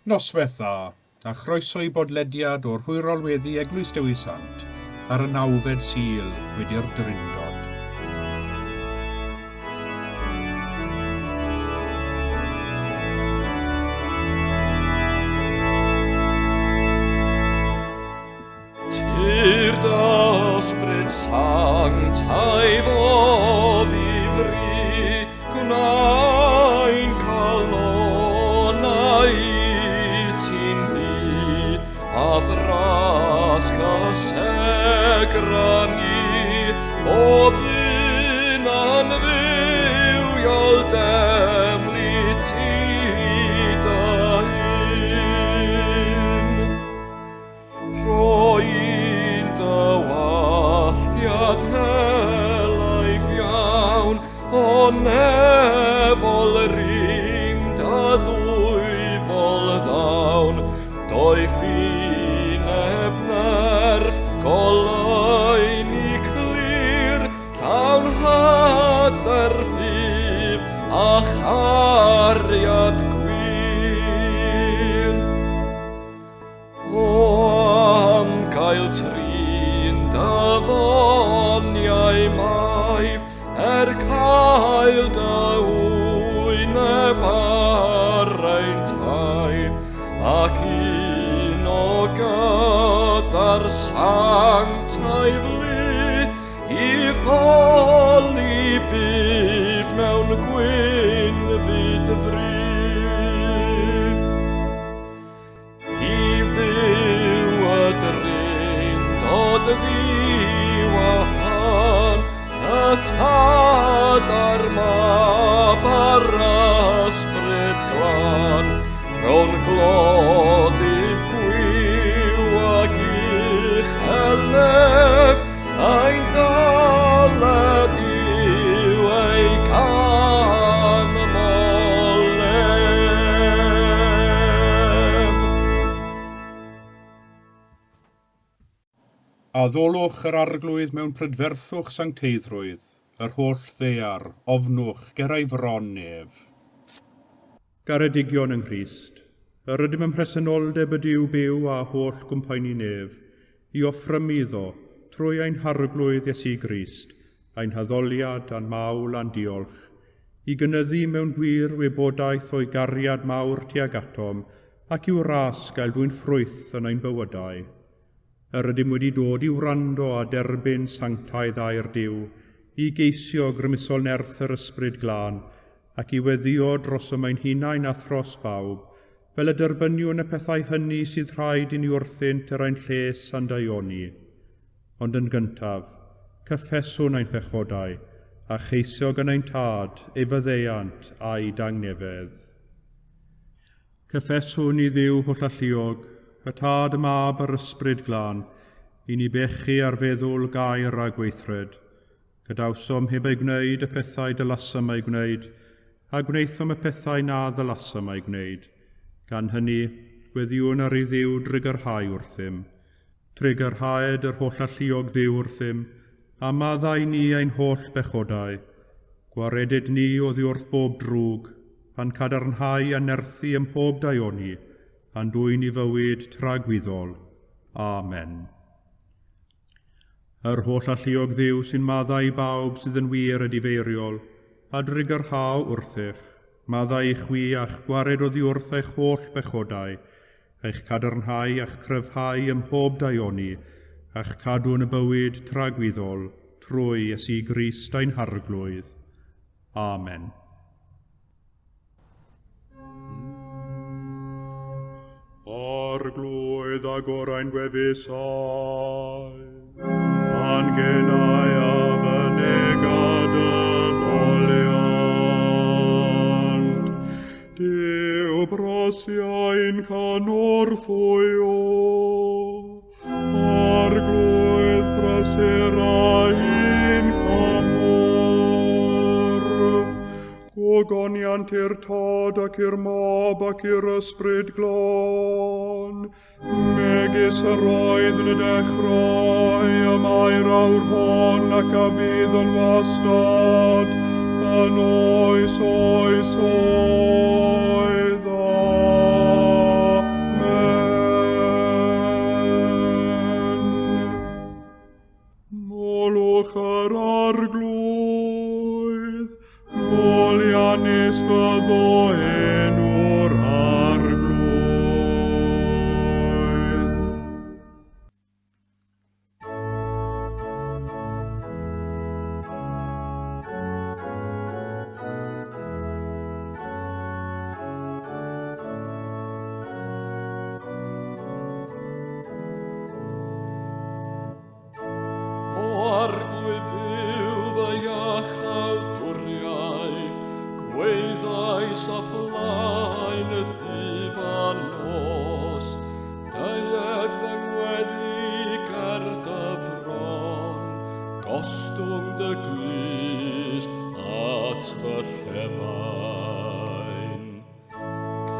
Noswaith dda, a chroeso i bodlediad o'r Hwyrol Weddi Eglwys Dewi Sant ar y 9fed Sul wedi'r Trindod. Ysbryd Sant a'i fodd i fri, gwnaen calonau ti'n di, a ddras casegrani, o ddyn anfywiol demli ti dahin. Rwy'n dywalliad helaeth iawn, o nefol ring da ddwyfol ddawn, doi ffineb nerth golau ni clir, llawn hader ffydd a chariad gwir. O am gael Trindodoniau maif, cael dy wyneb ar ein taif, ac un o gyda'r Sant a'i flu, i ffoli bydd mewn gwynfyd fryn. I fyw y Trindod ddiwahan, y tad a'r mab a'r ysbryd glan, rhwng glodydd gwyw ag uchelef, ein daled yw ei canmolef. A ddolwch yr arglwydd mewn prydferthwch sancteiddrwydd, yr holl ddear, ofnwch ger ei fron nef. Garedigion yng Nghrist, yr ydym yn presenoldeb y Duw byw a holl gwmpaini nef, i offrym iddo, trwy ein harglwydd Iesu Grist, ein haddoliad a'n mawl a'n diolch, i gynyddu mewn gwir wybodaeth o'i gariad mawr tuag atom, ac i'w ras gael dwi'n ffrwyth yn ein bywydau. Yr ydym wedi dod i wrando a derbyn sanctaidd a'r Duw, i geisio grymusol nerth yr ysbryd glân, ac i weddio dros ym hunain a thros bawb, fel y derbyniwn y pethau hynny sydd rhaid i ni wrthynt yr ein lles a'n daioni. Ond yn gyntaf, cyffeswn ein pechodau, a cheisio gan ein tad, ei fyddeiant a'i dangnefedd. Cyffeswn i Dduw holl alluog, y tad y mab yr ysbryd glân, i ni bechu ar feddwl gair a gweithred. Gadawsom heb ei gwneud y pethau dylasam ei gwneud, a gwneithom y pethau na ddylasam ei gwneud. Gan hynny, gweddiwn ar ei Dduw drigyrhau wrthym. Trigyrhaed yr holl alluog Dduw wrthym, a maddau ni ein holl bechodau. Gwaredid ni oddi wrth bob drwg, pan cadarnhau a nerthu ym mhob daioni, a'n dwy'n i fywyd tragwyddol. Amen. Yr holl alluog Dduw sy'n maddau bawb sydd yn wir y difeiriol, a drigyrhaw wrthych, maddau i chwi a'ch gwared oddi wrth eich holl bechodau, eich cadarnhau a'ch cryfhau ym mhob daioni, a'ch cadw yn y bywyd tragwyddol, trwy Iesu Grist ein harglwydd. Amen. Arglwydd ag orau'n gwefusau, a'n genau a fynegad y boliant. Dyw brosiau'n canorffwyo, arglwydd braserau'n camorf. Gogoniant i'r tad ac i'r mab ac i'r ysbryd glân, megis yr oedd yn y dechrau, y mae'r awr hon ac a bydd yn wastad, yn oes oes oedd. fyddo enw'r arglwydd.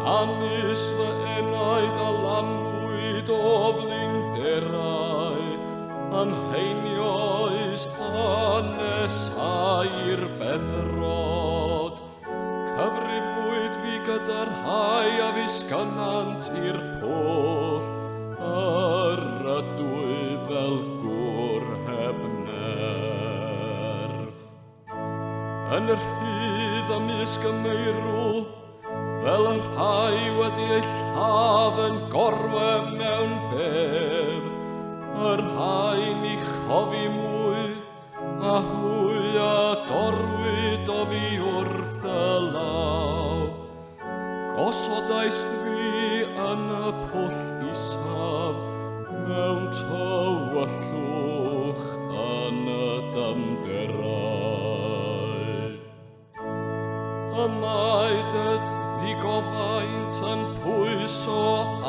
Canis fy enaid a lampwyd o flinderau, anheinioes hanesau'r beddrod. Cyfrifwyd fi gyda'r rhai a fisganant i'r pwll, yr ydwy fel gwr heb nerf. Yn yr hyd ymysg y meirw, fel y rhai wedi eu llaf yn gorwe mewn bef, y rhai ni chofi mwy, a hwy a dorwyd o fi wrth dy law. Gosodais fi yn y pwll isaf, mewn tywyllwch yn y dymderau. Y maid y ddigofaint yn pwyso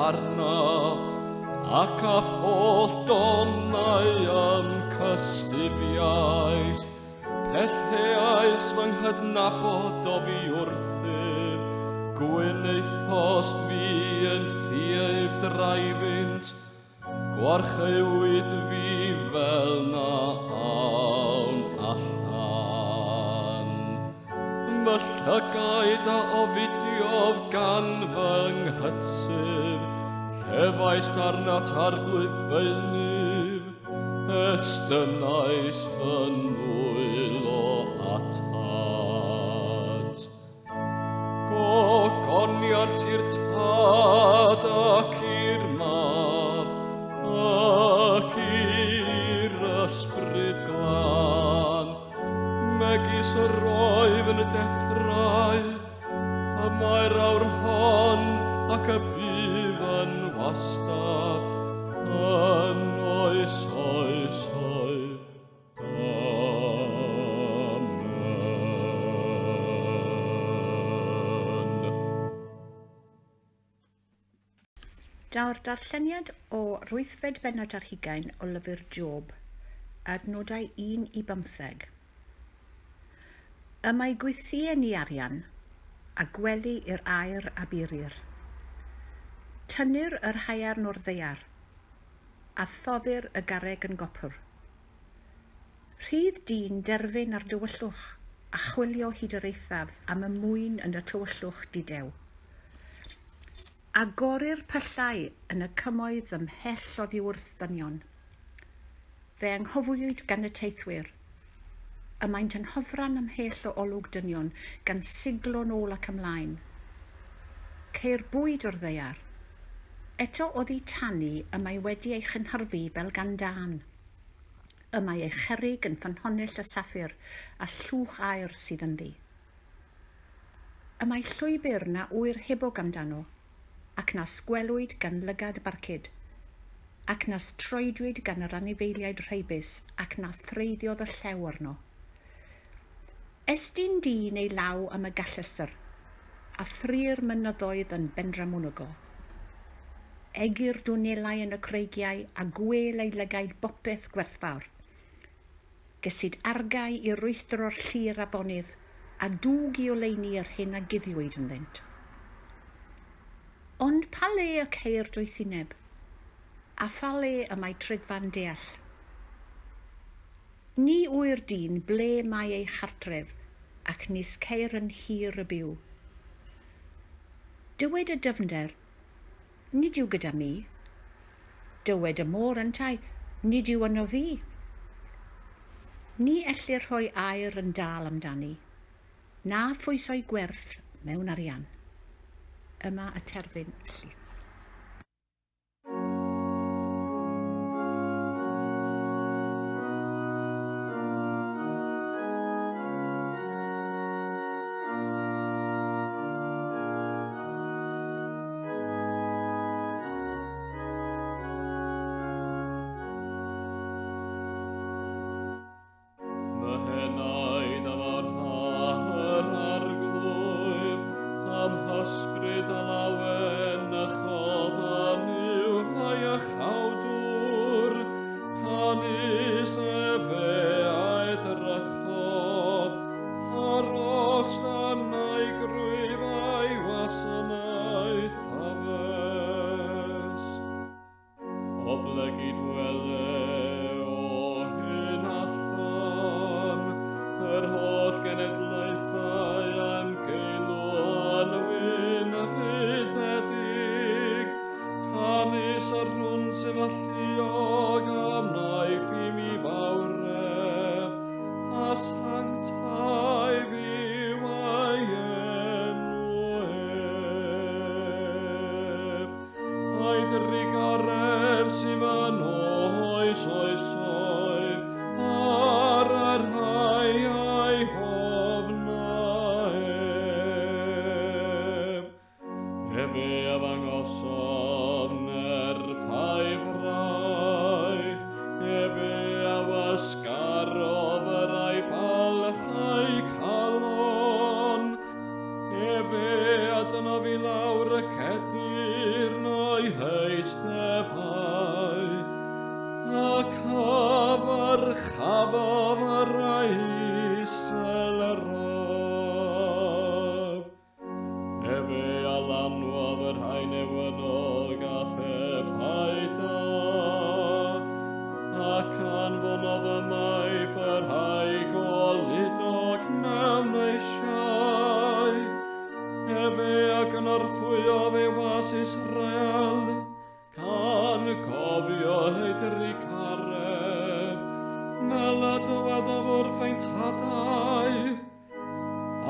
arnaf, ac a holl donnau yn cystifiais. Pellheais fy nghydnabod o fi wrthyf, gwyneithos fi yn ffieif draifynt, gwarchewyd fi fel na awn allan. Fy llygaid a ofidiodd gan fy nghytsif, llefais darnat arglwydd beunif, estynais fy nwyl o atat. Gogoniad i'r tad ac i'r mab, ac i'r ysbryd glân, megis y roedd yn y dechrau, y mae'r awr hon ac y bydd yn wastad, yn oes oes oes. Amen. Daw'r darlleniad o rwythfed bennod ar 20 o lyfr Job, adnodau 1 i 15. Y mae gwythïau ni arian, a gwely i'r aer a burir. Tynnu'r yr haear nôr ddeiar, a thoddir y garreg yn gopwr. Rhydd dyn derfyn ar dywyllwch, a chwilio hyd yr eithaf am y mwyn yn y tywyllwch didew. Agorir pyllau yn y cymoedd ymhell oddi wrth ddynion. Fe anghofwyd gan y teithwyr, y maent yn hofran ymhell o olwg dynion gan siglo nôl ac ymlaen. Ceir bwyd o'r ddeiar. Eto oddi tannu y mae wedi ei chynhyrfu fel gan dan. Y mae ei cherig yn ffynhonnell y saffir a llwch aer sydd ynddi. Y mae llwybr na wyr hebog amdano, ac na sgwelwyd gan lygad barcud, ac na troedwyd gan yr anifeiliaid rheibus, ac na threiddiodd y llew arno. Estyn dyn ei law am y gallester, a thrir mynyddoedd yn bendramwnygo. Egir dwnelau yn y creigiau a gwel ei lygaid bopeth gwerthfawr. Gysyd argau i rwystro'r llir afonydd a dŵg i oleini yr hyn a guddiwyd ynddynt. Ond pa le y ceir dwythineb, a pha le y mae trigfan deall. Ni wyr dyn ble mae ei chartref, ac nis ceir yn hir y byw. Dywed y dyfnder, nid yw gyda mi. Dywed y môr yntai, nid yw yno fi. Ni ellir rhoi aer yn dal amdani, na phwysau gwerth mewn arian. Yma y terfyn llith.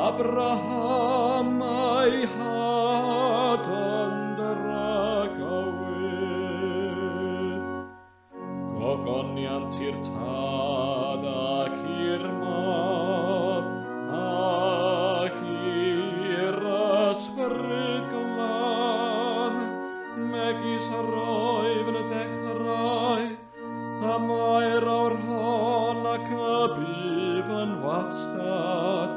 Abraham ei had under agawydd, gogoniant i'r tad ac i'r mab, ac i'r ysbryd glan, megis roedd yn y dechrau, a mae'r awr hon ac y bydd yn wastad,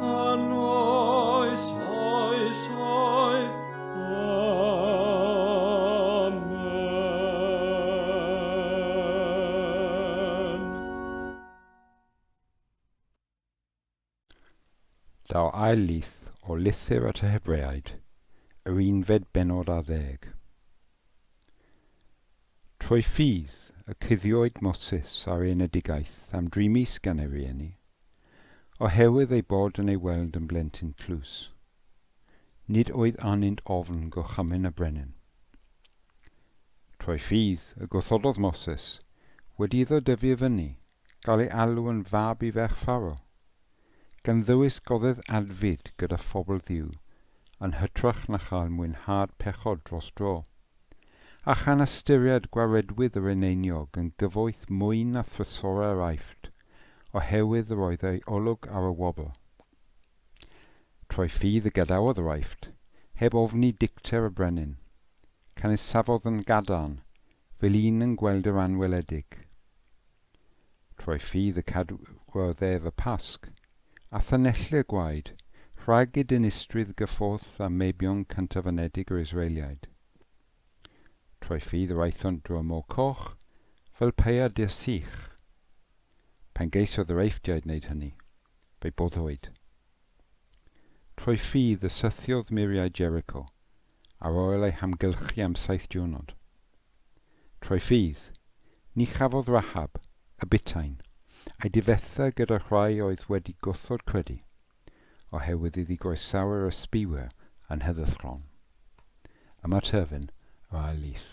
an oes, oes, oes, amen. Daw ail lith o Lythyr at y Hebreaid, yr unfed benod a 10. Trwy ffydd y cuddiwyd Moses ar enedigaeth am 3 mis gan ei rieni, oherwydd ei bod yn ei weld yn blentyn tlws. Nid oedd anynt ofn gochamin y brenin. Trwy ffydd y gwrthododd Moses wedi iddo dyfu fyny, gael ei alw yn fab i ferch Pharaoh, gan ddywys goddedd adfyd gyda phobl Dduw, yn hytrach na chael mwynhad pechod dros dro, a chan ystyried gwaredwydd yr eneiniog yn gyfoeth mwy na thrysorau'r aifft, oherwydd yr oedd ei olwg ar y wobr. Trwy ffydd y gadawodd yr aifft, heb ofni dicter y brenin, can ei safodd yn gadarn, fel un yn gweld yr anweledig. Trwy ffydd y cadwoddef y pasg, a thanellir gwaed, rhag i dynistrydd gyfforth a meibion cantafanedig yr Israeliaid. Trwy ffydd yr aethont drwy môr coch, fel peia dir sych. Pan geisodd yr eifftioedd wneud hynny, fe boddwyd. Trwy ffydd y sythiodd muriau Jericho, ar oel ei hamgylchu am 7 diwrnod. Trwy ffydd, ni chafodd Rahab, y bytain, a'i difetha gyda rhai oedd wedi gwrthod credu, oherwydd iddi groesawr y sbiwyr yn heddychlon. Yma terfyn yr ail lith.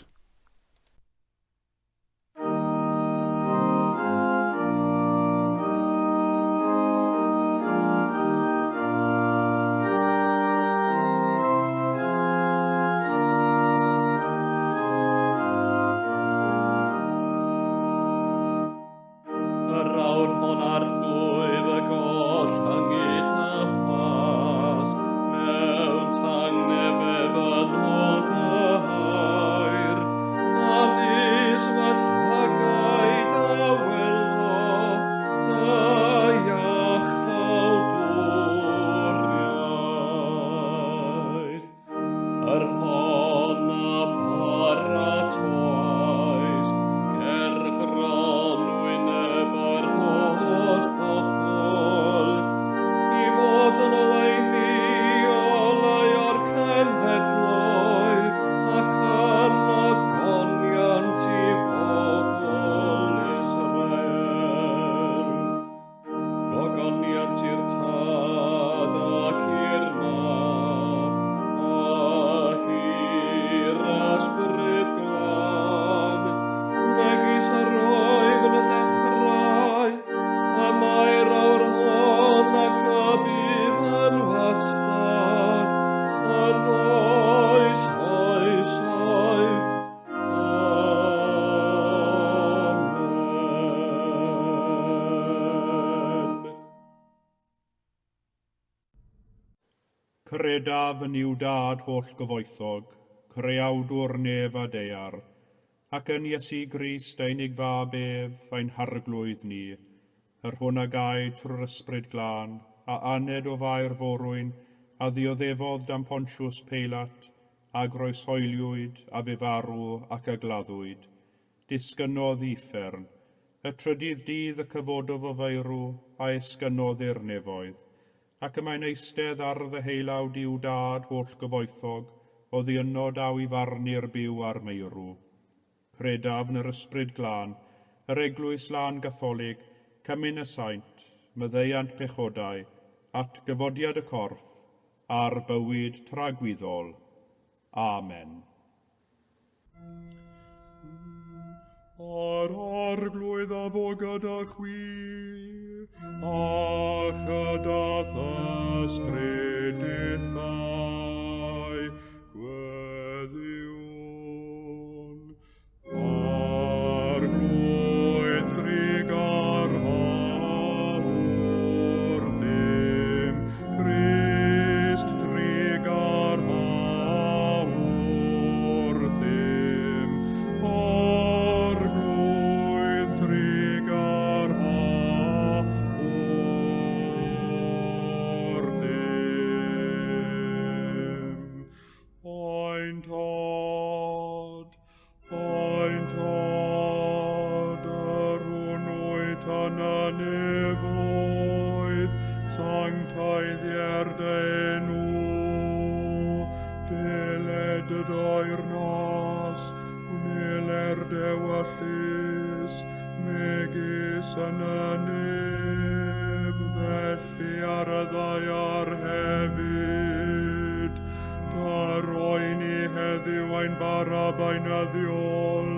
arglwydd y goll hangyd a pas, mewn tangnefedd yn ôl dy hair, Anis fy llagaid a welodd, da iachal dwriaeth. Yr hon a paratoes, ger bron wyneb yr holl bobl, I fod yn oleini oleu o'r cenhedloedd, ac yn ogoniant I bobl Israel. Gogoniant i'r tad ac i'r mab, ac i'r ysbryd glân, megis yr oedd yn y dechrau, a mae'r awr hon ac y bydd yn wastad, yn oes oesoedd. Amen. Credaf yn i'w dad holl gyfoethog, creawdwr nef a deiar, ac yn Iesu Grist einig fab ef ein harglwydd ni, yr hwn a gai trwy'r ysbryd glân, a aned o fair forwyn, a ddioddefodd dan Pontiws Peilat, a groesoeliwyd a fe farw ac a gladdwyd. Disgynnodd uffern, y trydydd dydd y cyfododd o feirw a esgynnodd i'r nefoedd, ac y mae'n eistedd ar ddeheilawd i'w dad holl gyfoethog, o ddiynod aw I farnu'r byw ar meirw. Credaf yn yr ysbryd glân, yr Eglwys lân Gatholig, cymyn y saint, myddeiant pechodau, at gyfodiad y corff, a'r bywyd tragwyddol. Amen. Ar arglwydd a fo gyda chwi, a chydath ysbrydithau, gweddiwn. Arglwydd drigar hawr ddim, Christ drigar hawr ddim, arglwydd drigar hawr ddim. Ein tad, yr hwnnwyd yn y nefoedd, sanctaidd i'r enw, deled y dair nas, gwneler dewyllus, megis yn y nef, felly ar y ddaiar hefyd. Daroi ni heddiw ein barab ein addiol,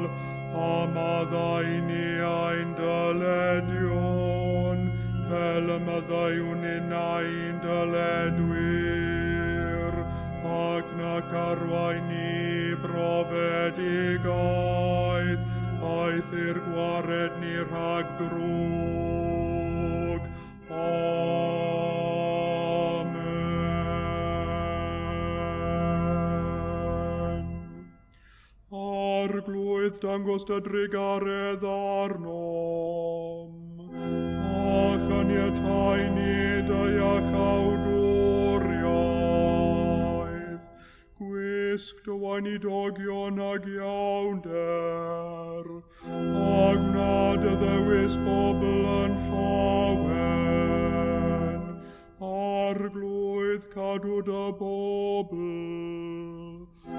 a maddau ni ein dyledion, fel y maddaiwn in ein dyledwyr, ac nac arwain ni brofedigaeth, aeth i'r gwared ni rhag drwg. Amen. Arglwydd dangos dy drigaredd arnom, a chaniatau ni dy iachawdwriaeth, gwisg dy wain I dogion ag iawnder, a gnad y ddewis bobl yn llawen, arglwydd cadw dy bobl, o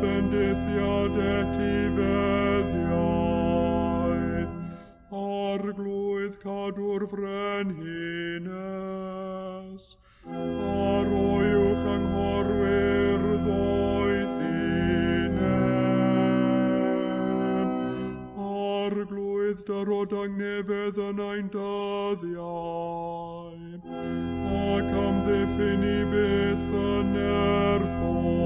bendithiad etifeddiaeth, arglwydd cadw'r frenhines, ar oiwch anghorwyr ddoethinem, arglwydd dyrod angnefedd yn ein dyddiau, ac amddiffyn I byth yn erthol,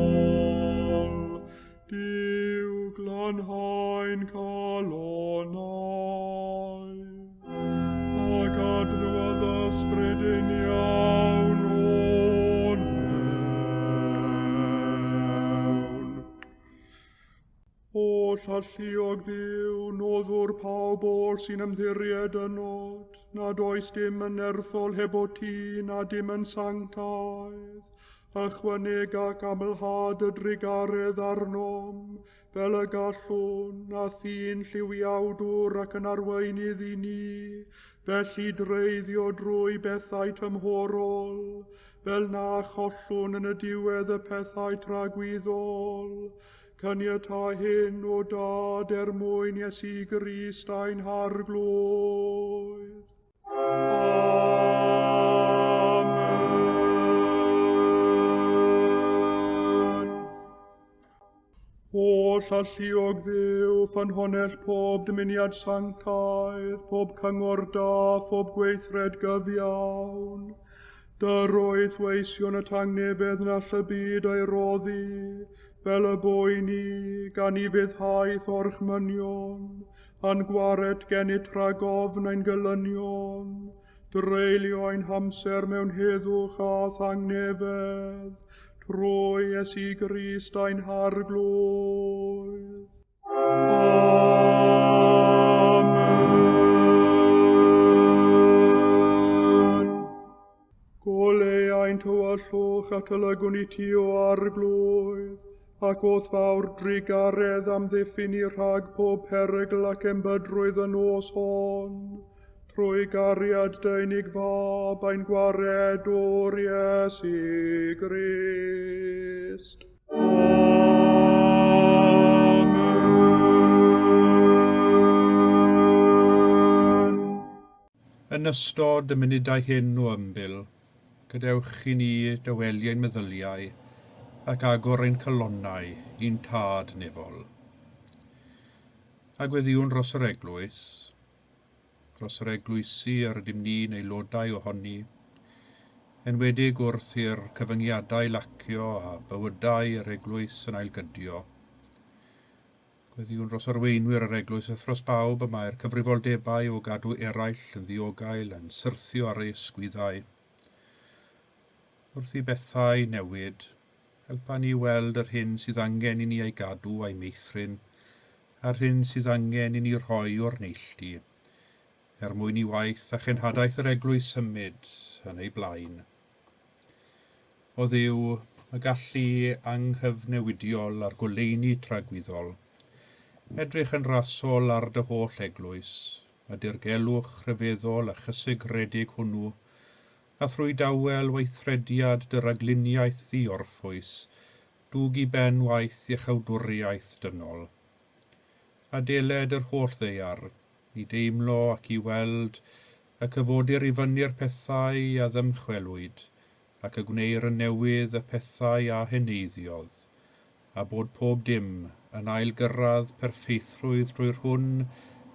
Dyw glanhaen calonau, ac lluog ddiw, noddwr pawb o'r sy'n ymddiried ynod, nad oes dim yn erthol heb o ti, na dim yn sanctaidd. Ychwaneg ac amlhad y drigaredd arnom, fel y gallwn, a thyn lliwiawdwr ac yn arweinydd i ni, felly dreiddio drwy bethau tymhorol, fel na chollwn yn y diwedd y pethau tragwyddol, caniata hyn o dad mwyn Iesu Grist a'n harglwydd. O lluog ddiw, ffynhonell pob dymuniad sanctaidd, pob cyngor da, pob gweithred gyfiawn. Dyroedd weision y tangnefedd na ll y byd ei roddi, fel y boeni, gan i fyddhaeth orchmynion, a'n gwared gennyt rhagofn ein gylynion, dreulio ein hamser mewn heddwch a thangnefedd, trwy Iesu Grist a'n harglwydd. Amen. Gole ein tywyllwch a tylygwn i ti o arglwydd, ac o'th fawr drigaredd am ddiffyn i rhag pob perygl ac embydrwydd yn os hon, trwy gariad deunig fab a'n gwared o'r Iesu Grist. Amen. Yn ystod y munudau hyn o ymbil, gadewch i ni dyweliau'n meddyliau ac agor ein colonnau i'n tad nefol. Agweddiwn dros yr eglwys, dros yr eglwysi ar ydym ni'n aelodau ohoni, enwedig wrth i'r cyfyngiadau lacio a bywydau yr eglwys yn ailgydio. Gweddiwn dros arweinwyr yr eglwys a thros bawb y mae'r cyfrifoldebau o gadw eraill yn ddiogel yn syrthio ar ei ysgwyddau. Wrth i bethau newid, helpa ni weld yr hyn sydd angen i ni ei gadw a'i meithrin, a'r hyn sydd angen i ni rhoi o'r neilltu, mwyn i waith a chenhadaeth yr eglwys symud yn ei blaen. O Dduw, y gallu anghyfnewidiol a'r goleuni tragwyddol, edrych yn rasol ar dy holl eglwys, a dirgelwch rhyfeddol a chysegredig hwnnw, a thrwy dawel weithrediad dy ragluniaeth ddiorffwys, dwg i ben waith iechawdwriaeth dynol. A deled yr holl ddeiar, i deimlo ac i weld ac y fodir i fyny'r pethau a ddymchwelwyd, ac y gwneir yn newydd y pethau a heneiddiodd, a bod pob dim yn ailgyrraedd perffeithrwydd drwy'r hwn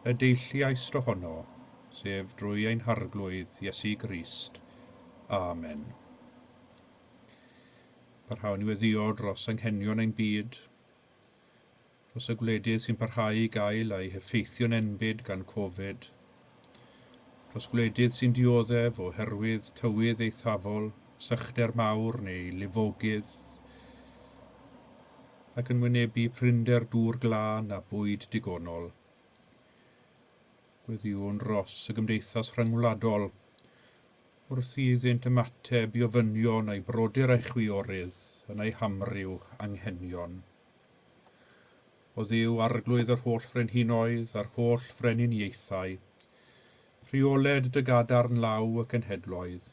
y deilliaist ohono, sef drwy ein harglwydd Iesu Grist. Amen. Parhawn i weddio dros anghenion ein byd, dros y gwledydd sy'n parhau i gael a'i heffeithio'n enbyd gan Covid, dros gwledydd sy'n dioddef oherwydd tywydd eithafol, sychder mawr neu lifogydd, ac yn wynebu prinder dŵr glân a bwyd digonol. Gweddiwn dros y gymdeithas rhyngwladol, wrth iddynt ymateb i ofynion a'i brodyr a'i chwiorydd yn ei hamryw anghenion. O Dduw arglwydd yr holl frenhinoedd a'r holl freniniaethau, rheoled dy gadarn law ac enhedloedd,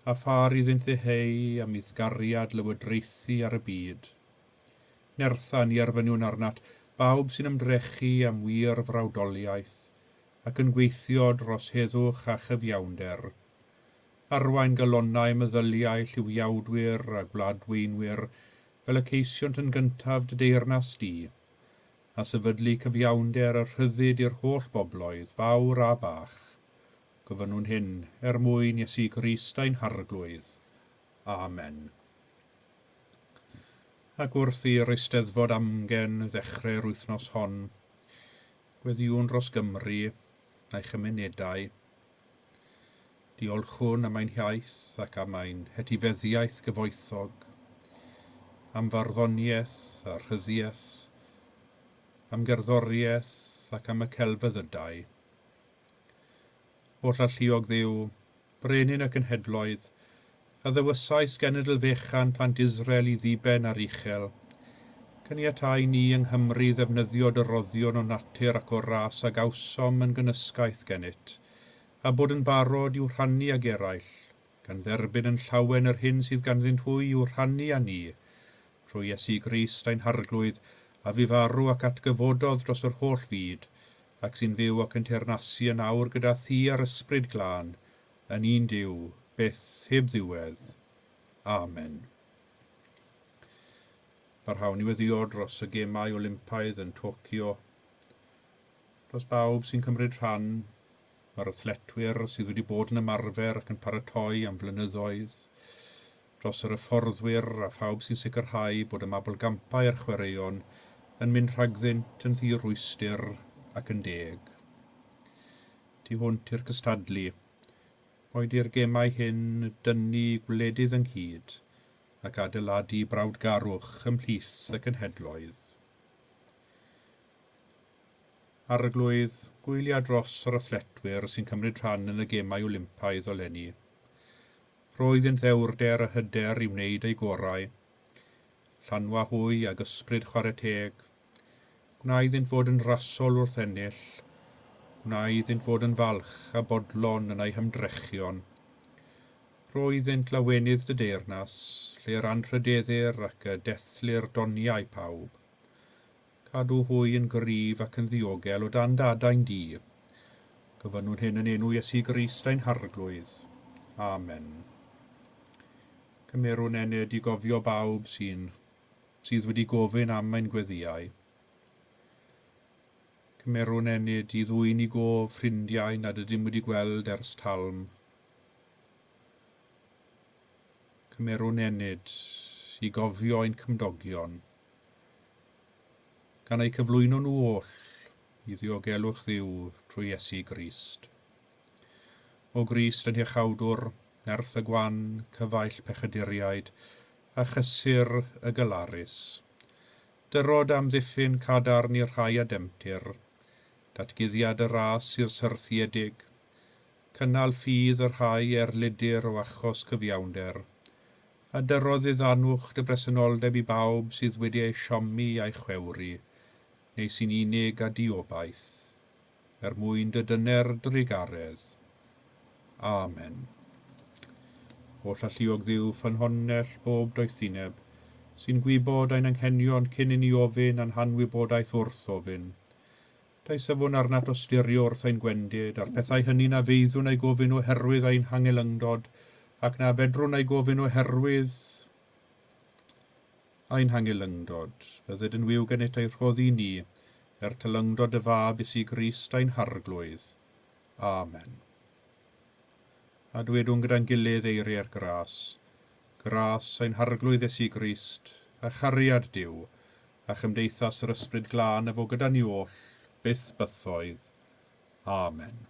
a phar iddynt ddeheu am eithgariad lywodraethu ar y byd. Nerthan i arfyniwn arnat bawb sy'n ymdrechu am wir frawdoliaeth ac yn gweithio dros heddwch a chyfiawnder. Arwain galonnau meddyliau lliwiawdwyr a gwladweinwyr fel y ceisiont yn gyntaf dy deyrnas di, a sefydlu cyfiawnder a rhyddid i'r holl bobloedd, fawr a bach. Gofynnwn hyn mwyn Iesu Grist a'n harglwydd. Amen. Ac wrth i'r eisteddfod amgen ddechrau'r wythnos hon, gweddiwn dros Gymru a'i chymunedau. Diolchwn am ein hiaith ac am ein hetifeddiaeth gyfoethog, am farddoniaeth a rhyddiaeth, am gerddoriaeth ac am y celfyddydau. Oll alluog Dduw, brenin ac yn hedloedd, a ddewysais genedl fechan plant Israel i ddiben ar uchel. Caniatáu ni yng Nghymru ddefnyddio dyroddion o natur ac o ras a gawsom yn gynysgaeth gennyt, a bod yn barod i'w rhannu ag eraill, gan dderbyn yn llawen yr hyn sydd ganddynt hwy i'w rhannu â ni, trwy Iesu Grist ein harglwydd a fu farw ac atgyfododd dros yr holl fyd, ac sy'n fyw ac yn teyrnasu yn awr gyda thi ar ysbryd glân, yn un Duw, byth heb ddiwedd. Amen. Parhawn i weddio dros y gemau Olympaidd yn Tokyo. Dros bawb sy'n cymryd rhan, mae'r athletwyr sydd wedi bod yn ymarfer ac yn paratoi am flynyddoedd, dros yr hyfforddwyr a phawb sy'n sicrhau bod y mabolgampau a'r chwaraeon yn mynd rhagddynt yn ddirwystyr ac yn deg. Tu hwnt i'r cystadlu, oed i'r gemau hyn dynnu gwledydd ynghyd, ac adeiladu brawdgarwch ymhlith ac yn hedloedd. Arglwydd, gwyliau dros yr athletwyr sy'n cymryd rhan yn y gemau Olympaidd oleni. Roedd yn ddewrder a hyder i wneud ei gorau, llanwa hwy ag ysbryd chwarae teg, gwnaeddynt fod yn rasol wrth ennill, gwnaeddynt fod yn falch a bodlon yn ei hymdrechion. Roeddynt lawenydd dy deyrnas, lle'r anrhydeddur ac y deithlu'r doniau pawb. Cadw hwy yn gryf ac yn ddiogel o dan dadau'n di. Gyfynnwn hyn yn enw Iesu Grist ein harglwydd. Amen. Cymerwn ened i gofio bawb sydd wedi gofyn am ein gweddiau. Cymerwn ened i ddwyn i go ffrindiau nad ydym wedi gweld ers talm. Cymerwn ened i gofio ein cymdogion, gan eu cyflwyno nhw oll i ddiogelwch Dduw trwy Iesu Grist. O Grist yn hiechawdwr, nerth y gwan, cyfaill pechaduriaid, a chysur y gylarus. Dyrod am ddiffyn cadarn i'r rhai a demtir, datguddiad y ras i'r syrthiedig, cynnal ffydd yr rhai erludur o achos cyfiawnder, a dyrodd ddannwch dy bresenoldeb i bawb sydd wedi ei siomi a'i chwewri, neu sy'n unig a diobaith, mwyn dy dyner drigaredd. Amen. Oll alluog Dduw ffynhonnell bob doethineb, sy'n gwybod ein anghenion cyn i ni ofyn a'n hanwybodaeth wrth ofyn. Dau safon arnat o styrio wrth ein gwendid, a'r pethau hynny na feiddwn ei gofyn oherwydd ein hangelyngdod, ac na fedrwn ei gofyn oherwydd ein hangelyngdod, bydded yn wyw gennyt ei rhoddi ni, tylyngdod y fab Iesu Grist ein harglwydd. Amen. A dwedwn gyda'n gilydd eiriau'r gras ein harglwydd Iesu Grist, a chariad Duw, a chymdeithas yr ysbryd glân efo gyda ni oll, byth bythoedd. Amen.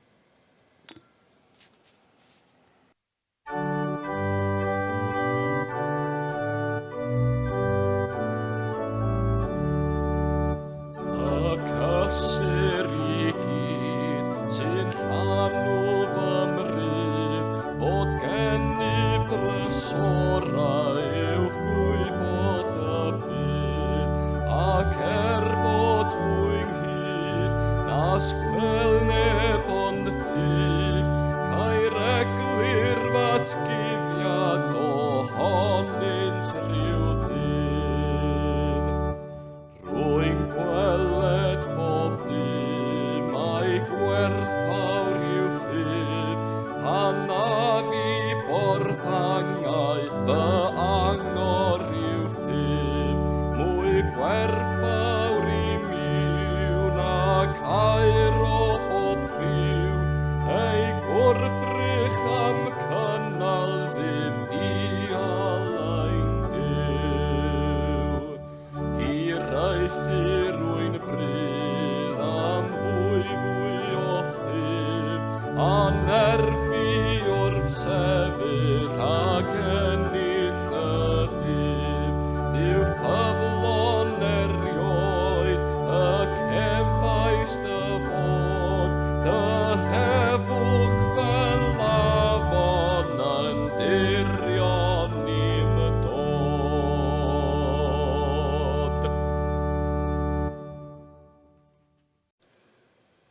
Cysur i gyd sy'n llanw fy mrif, fod gennyf drysorau i'w gwybod y byd, ac bod hwy'n hydd, nas gwel neb ond thyf, cael eglir fat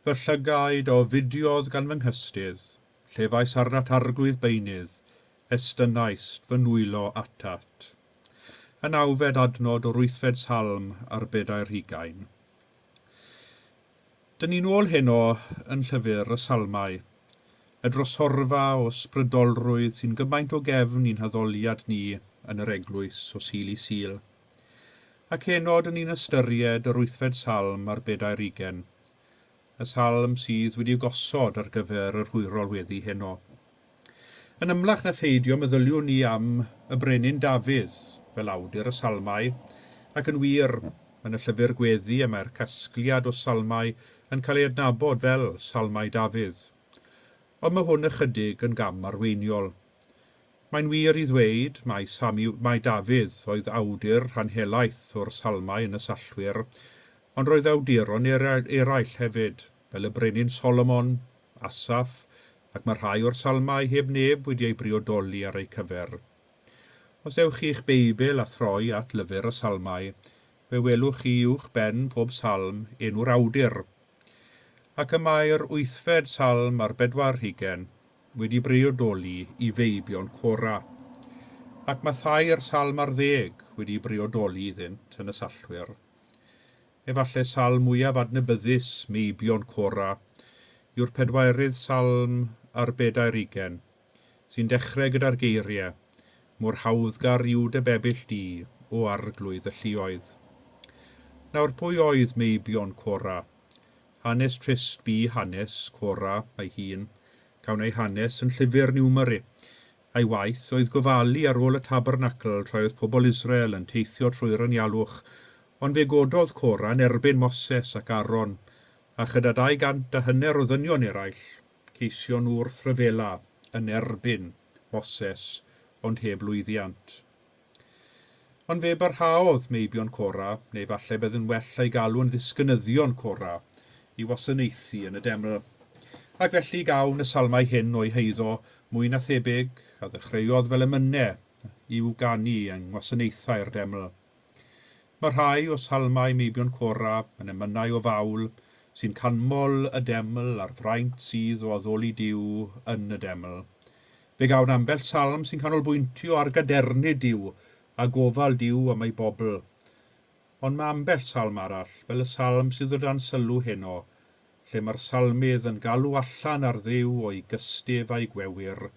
Fy llygaid o fidiodd gan fy nghystydd, llefais arnat arglwydd beinydd, estynais fy nwylo atat. Yn awfed adnod o'r 8fed salm ar 40. Dyn ni'n ôl heno yn llyfr y salmau, y drosorfa o ysbrydolrwydd sy'n gymaint o gefn i'n haddoliad ni yn yr eglwys o sil i sil. Ac heno dyn ni'n ystyried yr 8fed salm ar 40, y salm sydd wedi'i gosod ar gyfer yr Hwyrol Weddi heno. Yn ymlach na pheidio meddyliwn ni am y brenin Dafydd fel awdur y salmau, ac yn wir yn y llyfr gweddi y mae'r casgliad o salmau yn cael ei adnabod fel salmau Dafydd. Ond mae hwn ychydig yn gam arweiniol. Mae'n wir i ddweud mae Dafydd oedd awdur rhanhelaeth o'r salmau yn y sallwyr, ond roedd awduron eraill hefyd, fel y brenin Solomon, Asaf, ac mae rhai o'r salmau heb neb wedi ei briodoli ar eu cyfer. Os ewch chi'ch Beibl a throi at lyfr y salmau, fe welwch chi uwch ben pob salm enw'r awdur. Ac y mae'r 8fed salm ar 40 wedi briodoli i feibion Cora. Ac mae thai'r salm ar 10 wedi briodoli iddynt yn y sallwyr. Efallai salm mwyaf adnabyddus meibion Cora yw'r 40 salm ar 40, sy'n dechrau gyda'r geiriau, mor hawddgar yw dy bebyll di o arglwydd y lluoedd. Nawr pwy oedd meibion Cora? Hanes trist bu hanes Cora ei hun, cawn ei hanes yn llyfr Niwmeri. Ei waith oedd gofalu ar ôl y tabernacl tra oedd pobl Israel yn teithio trwy'r anialwch, ond fe gododd Cora yn erbyn Moses ac Aron, a chyda 200 o ddynion eraill, ceisio nhw'r thryfela yn erbyn Moses, ond heb lwyddiant. Ond fe barhaodd meibion Cora, neu falle bydd yn well ei galw yn ddisgynyddion Cora, i wasanaethu yn y deml. Ac felly gawn y salmau hyn o'i heiddo mwy na thebyg a ddechreuodd fel emynau i'w ganu yng ngwasanaethau'r deml. Mae rhai o salmau meibion Cora yn emynau o fawl sy'n canmol y deml a'r fraint sydd o addoli Duw yn y deml. Fe gawn ambell salm sy'n canolbwyntio ar gadernid Duw a gofal Duw am ei bobl. Ond mae ambell salm arall, fel y salm sydd o dan sylw heno, lle mae'r salmydd yn galw allan ar Dduw o'i gystif a'i gwewyr,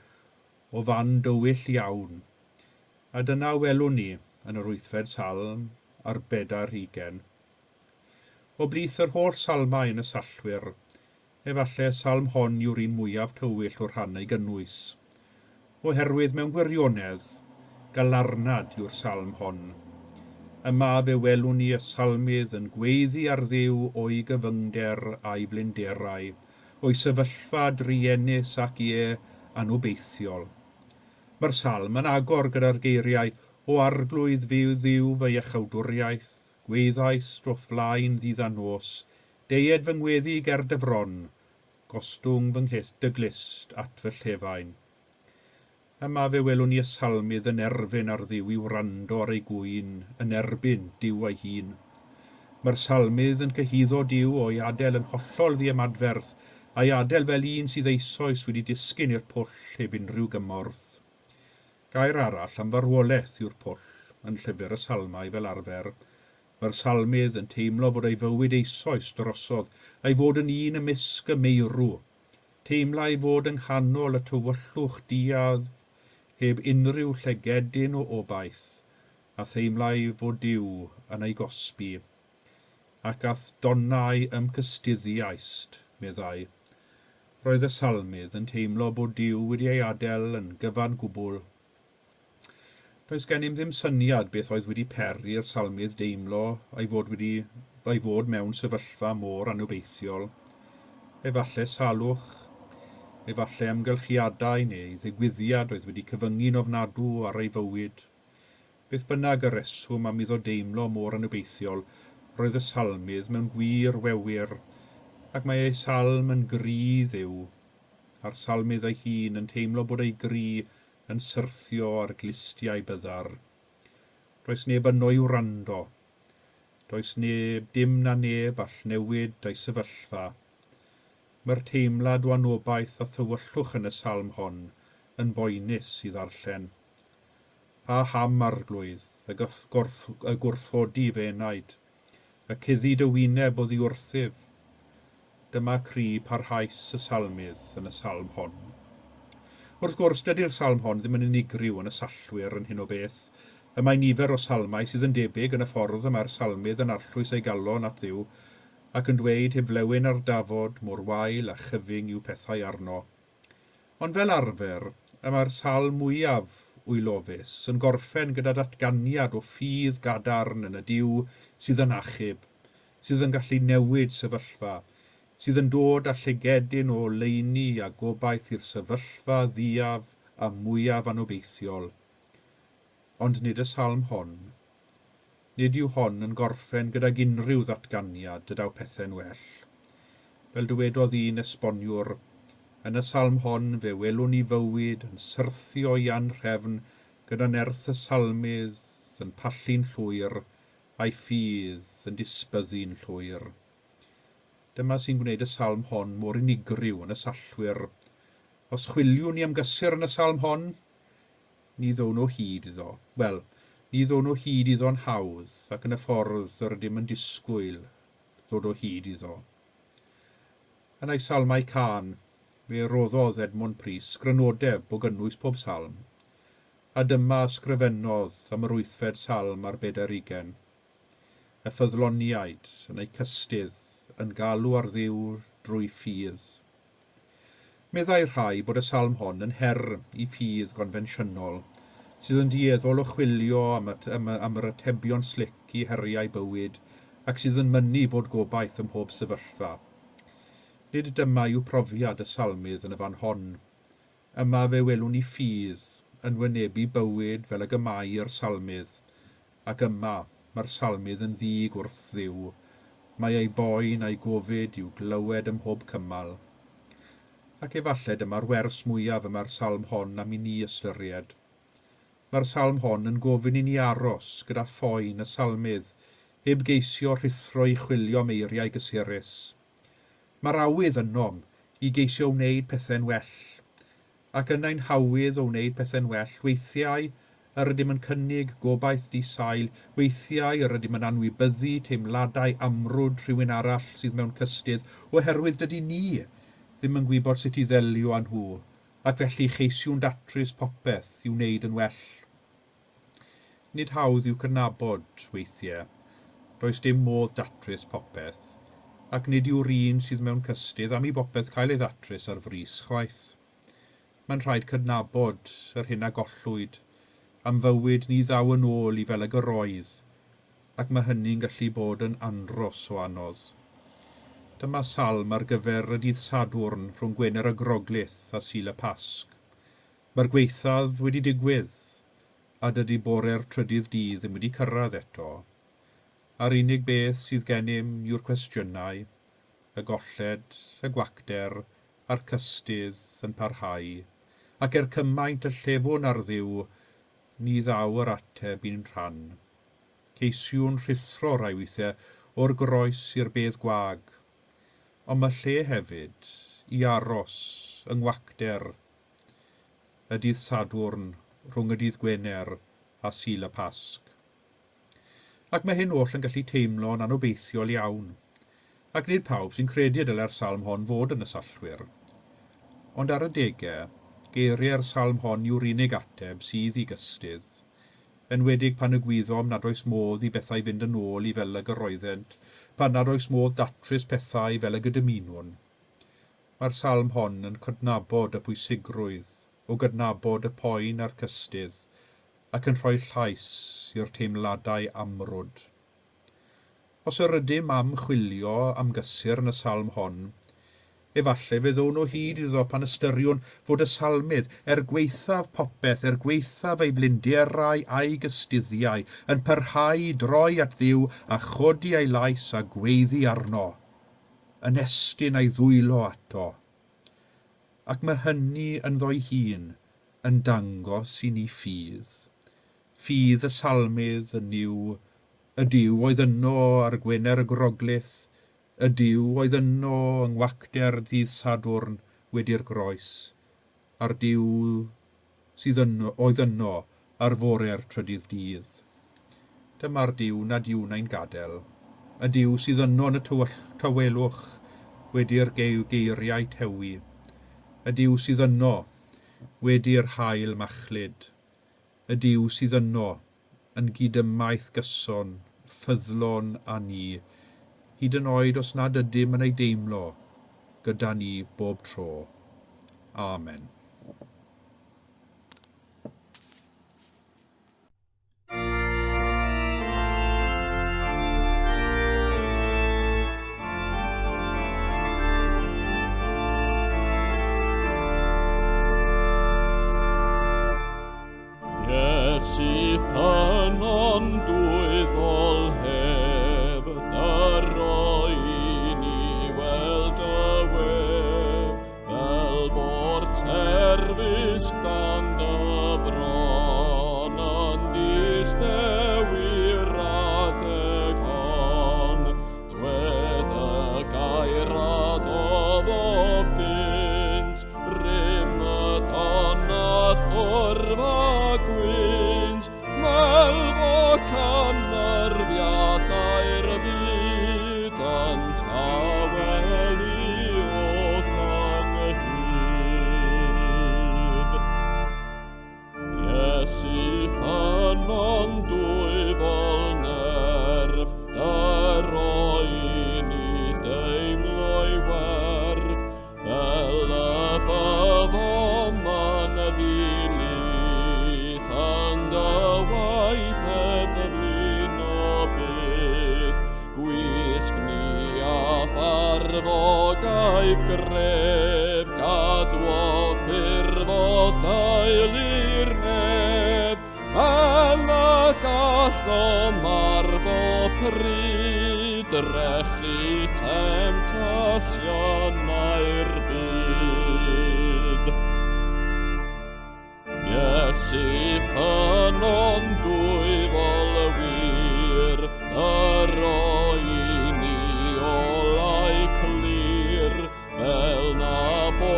o fan dywyll iawn. A dyna welwn ni yn yr 8fed salm ar 40. O blith yr holl salmau yn y sallwyr, efallai salm hon yw'r un mwyaf tywyll o'r rhannau gynnwys. Oherwydd mewn gwirionedd, galarnad yw'r salm hon. Yma fe welwn ni y salmydd yn gweiddi ar Dduw o'i gyfyngder a'i flinderau, o'i sefyllfa driennus ac anobeithiol. Mae'r salm yn agor gyda'r geiriau o arglwydd fyw Dduw fy iechawdwriaeth, gweddais dros flaen ddydd a nos, deied fy ngweddi ger dyfron, gostwng fy dyglist at fy llefain. Yma fe welwn ni y salmydd yn erfyn ar Dduw i wrando ar ei gwyn, yn erbyn Duw ei hun. Mae'r salmydd yn cyhuddo Duw o'i adael yn hollol ddiemadferth, a'i adael fel un sydd eisoes wedi disgyn i'r pwll heb unrhyw gymorth. Gair arall am farwolaeth yw'r pwll yn llyfr y salmau fel arfer. Mae'r salmydd yn teimlo fod ei fywyd eisoes drosodd, ei fod yn un ymysg y meirw. Teimla ei fod yng nghanol y tywyllwch diadd heb unrhyw llygedyn o obaith, a theimla ei fod Duw yn ei gosbi. Ac ath donnau ymcystuddiaist, meddai. Roedd y salmydd yn teimlo bod Duw wedi ei adael yn gyfan gwbl. Does gennym ddim syniad beth oedd wedi peri'r salmydd deimlo ei fod mewn sefyllfa mor anobeithiol. Efallai salwch, efallai ymgylchiadau neu ddigwyddiad oedd wedi cyfyngu'n ofnadw ar ei fywyd. Beth bynnag y reswm am iddo deimlo mor anobeithiol, roedd y salmydd mewn gwir wewyr, ac mae ei salm yn gri Dduw. A'r salmydd ei hun yn teimlo bod ei gri yn syrthio ar glistiau byddar. Does neb yno i'w wrando. Does dim na neb all newid ei sefyllfa. Mae'r teimlad o anobaith a thywyllwch yn y salm hon yn boenus i ddarllen. Pa ham arglwydd, y gwrthodi fe enaid, y cuddid y wyneb o ddiwrthyf. Dyma cri parhaus y salmydd yn y salm hon. Wrth gwrs, dydy'r salm hon ddim yn unigryw yn y sallwyr yn hyn o beth. Y mae nifer o salmau sydd yn debyg yn y ffordd y mae'r salmydd yn arllwys ei galon at Dduw, ac yn dweud heb flewyn ar dafod mor wael a chyfing yw pethau arno. Ond fel arfer, y mae'r salm mwyaf wylofus yn gorffen gyda datganiad o ffydd gadarn yn y Duw sydd yn achub, sydd yn gallu newid sefyllfa, sydd yn dod â llygedyn o leini a gobaith i'r sefyllfa ddiaf a mwyaf anobeithiol. Ond nid y salm hon. Nid yw hon yn gorffen gydag unrhyw ddatganiad y daw pethau'n well. Fel dywedodd un esboniwr, yn y salm hon fe welwn ni fywyd yn syrthio i anrhefn gyda nerth y salmydd yn pallu'n llwyr a'i ffydd yn disbyddu'n llwyr. Dyma sy'n gwneud y salm hon mor unigryw yn y sallwyr. Os chwiliwn ni am gysur yn y salm hon, ni ddown o hyd iddo. Wel, ni ddown o hyd iddo'n hawdd ac yn y ffordd yr ydym yn disgwyl ddod o hyd iddo. Yn ei salmau can, fe roddodd Edmund Pris grynodeb o gynnwys pob salm, a dyma ysgrifennodd am yr 8fed salm ar 40. Y ffyddloniaid yn ei cystydd yn galw ar Dduw drwy ffydd. Meddai rhai bod y salm hon yn her i ffydd gonfensiynol, sydd yn dueddol o chwilio am yr atebion slic i heriau bywyd ac sydd yn mynnu bod gobaith ym mhob sefyllfa. Nid dyma yw profiad y salmydd yn y fan hon. Yma fe welwn ni ffydd yn wynebu bywyd fel y gymai'r salmydd, ac yma mae'r salmydd yn ddig wrth Dduw. Mae ei boen a'i gofid i'w glywed ym mhob cymal. Ac efallai dyma'r wers mwyaf yma'r salm hon am i ni ystyried. Mae'r salm hon yn gofyn i ni aros gyda phoen y salmydd, heb geisio rhithro i chwilio am eiriau gysurus. Mae'r awydd ynom i geisio wneud pethau'n well, ac yna'n hawydd o wneud pethau'n well, weithiau yr ydym yn cynnig gobaith disail, weithiau yr ydym yn anwybyddu teimladau amrwd rhywun arall sydd mewn cystydd, oherwydd dydy ni ddim yn gwybod sut i ddelio â nhw, ac felly cheisiwn datrys popeth i'w wneud yn well. Nid hawdd yw cynabod weithiau, does dim modd datrys popeth, ac nid yw'r un sydd mewn cystydd am i bopeth cael ei ddatrys ar frys chwaith. Mae'n rhaid cydnabod yr hyn a gollwyd, am fywyd ni ddaw yn ôl i fel y gyroedd, ac mae hynny'n gallu bod yn andros o anodd. Dyma salm ar gyfer y dydd Sadwrn rhwng Gwener y Groglith a Sul y Pasg. Mae'r gweithaf wedi digwydd, a dydy bore'r trydydd dydd ddim wedi cyrraedd eto. A'r unig beth sydd gennym yw'r cwestiynau, y golled, y gwacder, a'r cystydd yn parhau, ac cymaint y llefwn ar Dduw, ni ddaw yr ateb i'n rhan. Ceisiwn rhithro rai weithiau o'r groes i'r bedd gwag, ond mae lle hefyd i aros yng ngwacder y dydd Sadwrn rhwng y dydd Gwener a Sul y Pasg. Ac mae hyn oll yn gallu teimlo'n anobeithiol iawn, ac nid pawb sy'n credu y dylai'r salm hon fod yn y sallwyr. Ond ar y degau, geiriau'r salm hon yw'r unig ateb sydd i gystydd, enwedig pan y gwyddom nad oes modd i bethau fynd yn ôl i fel y gyroeddent, pan nad oes modd datrys pethau fel y gydymunwn. Mae'r salm hon yn cydnabod y pwysigrwydd o gydnabod y poen a'r cystydd, ac yn rhoi llais i'r teimladau amrwd. Os yr ydym am chwilio am gysur yn y salm hon, efallai fe ddown o hyd iddo pan ystyriwn fod y salmydd, gweithaf popeth, gweithaf ei flinderau a'i gystuddiau, yn parhau droi at Dduw a chodi ei lais a gweiddi arno, yn estyn ei ddwylo ato. Ac mae hynny yn ddoi hun yn dangos i ni ffydd. Ffydd y salmydd yn yw, y Duw oedd yno ar Gwener y Groglith, Y Duw oedd yno yng ngwacter ddydd Sadwrn wedi'r groes, a'r Duw oedd yno ar fore'r trydydd dydd. Dyma'r Duw nad yw na'n gadael, y Duw sydd yno yn y tawelwch wedi'r geiriau tewi, y Duw sydd yno wedi'r haul machlyd, y Duw sydd yno yn gydymaeth gyson, ffyddlon a ni, hyd yn oed os nad ydym yn ei deimlo gyda ni bob tro. Amen. Ffynon dwyddol hef, dy roi ni weld y wef, fel bo'r terfys dan dy fron, yn distewir adeg hon, dwed y gairad o ddof gynt, rym y don a thwrfa gwynt, mel bo cynyrfiadau'r byd yn tawelu o ddanghlyd. Iesu ffynon dwyfol nerf, dy roi ni deimlo'i werf, fel y byddom yn y ddilith yn dy waith edlyn o bydd, gwisg ni a pharfogaeth gref, gadw o ffurfo daelu'r nef, fel y gall o marbo pryd, drechu temptasiynau'r byd. Iesu ffynon dwyfol wir, y roi ni olau clir, fel na bo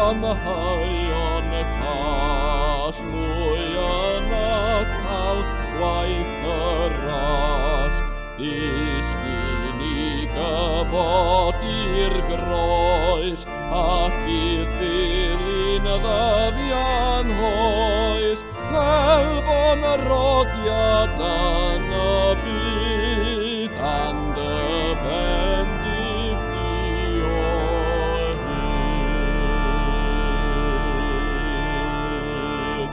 amhaion cas, mwy yn atal gwaith gras, disgu ni gyfod i'r groes, ac i'r ddilyn ddyfian hoes, fel bo'n rodiad yn y byd, an dy bendith di o hyd.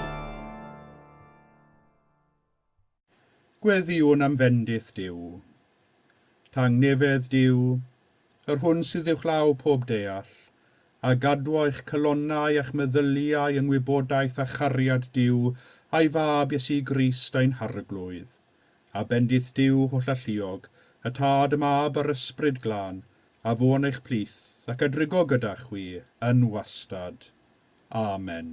Gweddiwn am fendith Duw. Tangnefedd Duw, yr hwn sydd uwchlaw pob deall, a gadwa eich cylonau a'ch meddyliau yng ngwybodaeth a chariad Duw a'i fab Iesu Grist a'n harglwydd, a bendith Duw holl alluog, y tad y mab a'r ysbryd glân, a fo'n eich plith ac a drygo gyda chwi yn wastad. Amen.